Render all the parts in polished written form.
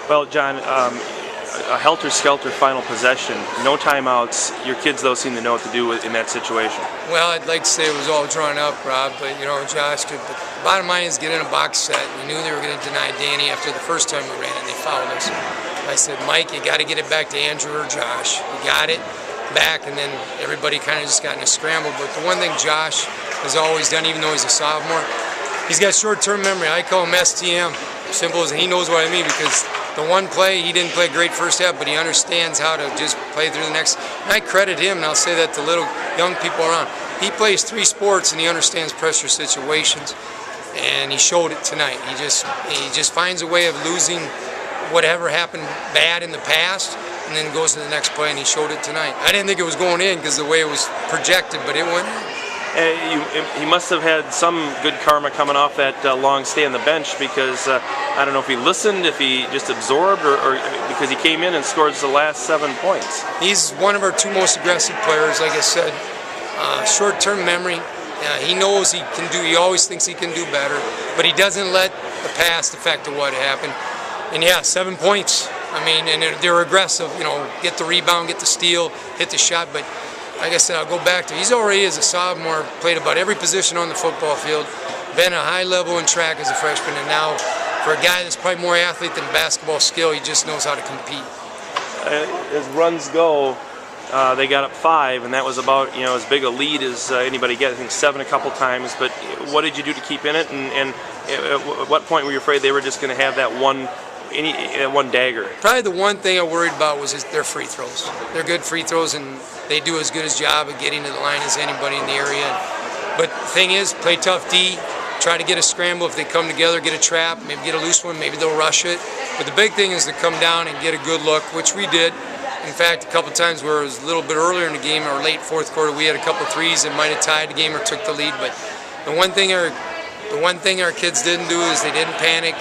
Well, John, a helter-skelter final possession, no timeouts. Your kids, though, seem to know what to do in that situation. Well, I'd like to say it was all drawn up, Rob, but, Josh could. But the bottom line is get in a box set. We knew they were going to deny Danny after the first time we ran it. They fouled us. I said, Mike, you got to get it back to Andrew or Josh. You got it back, and then everybody kind of just got in a scramble. But the one thing Josh has always done, even though he's a sophomore, he's got short-term memory. I call him STM. Simple as, he knows what I mean, because the one play, he didn't play great first half, but he understands how to just play through the next. And I credit him, and I'll say that to little young people around. He plays 3 sports, and he understands pressure situations, and he showed it tonight. He just finds a way of losing whatever happened bad in the past, and then goes to the next play, and he showed it tonight. I didn't think it was going in because the way it was projected, but it went in. He must have had some good karma coming off that long stay on the bench, because I don't know if he listened, if he just absorbed, or because he came in and scored the last 7 points. He's one of our 2 most aggressive players, like I said. Short-term memory. He knows he can do. He always thinks he can do better, but he doesn't let the past affect what happened. And yeah, 7 points. I mean, and they're aggressive. Get the rebound, get the steal, hit the shot, but. Like I said, I'll go back to, he's already as a sophomore played about every position on the football field, been a high level in track as a freshman, and now for a guy that's probably more athlete than basketball skill, he just knows how to compete. As runs go, they got up 5, and that was about as big a lead as anybody gets. I think 7 a couple times. But what did you do to keep in it? And at what point were you afraid they were just going to have that one dagger? Probably the one thing I worried about was their free throws. They're good free throws, and they do as good a job of getting to the line as anybody in the area. But the thing is, play tough D, try to get a scramble. If they come together, get a trap, maybe get a loose one, maybe they'll rush it. But the big thing is to come down and get a good look, which we did. In fact, a couple times where it was a little bit earlier in the game or late fourth quarter, we had a couple threes that might have tied the game or took the lead. But the one thing our kids didn't do is they didn't panic.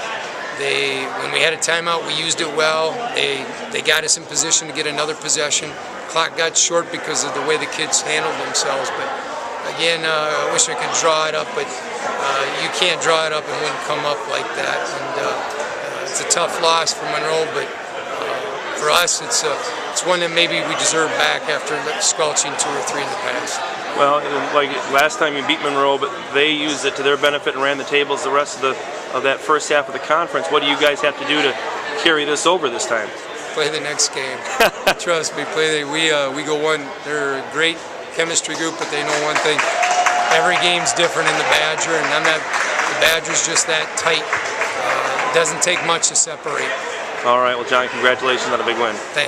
When we had a timeout, we used it well. They got us in position to get another possession. Clock got short because of the way the kids handled themselves. But again, I wish I could draw it up, but you can't draw it up and wouldn't come up like that. And it's a tough loss for Monroe, but for us, it's one that maybe we deserve back after squelching 2 or 3 in the past. Well, like last time you beat Monroe, but they used it to their benefit and ran the tables the rest of that first half of the conference. What do you guys have to do to carry this over this time? Play the next game. Trust me, we go one. They're a great chemistry group, but they know one thing. Every game's different in the Badger, and the Badger's just that tight. It doesn't take much to separate. All right, well, John, congratulations on a big win. Thanks.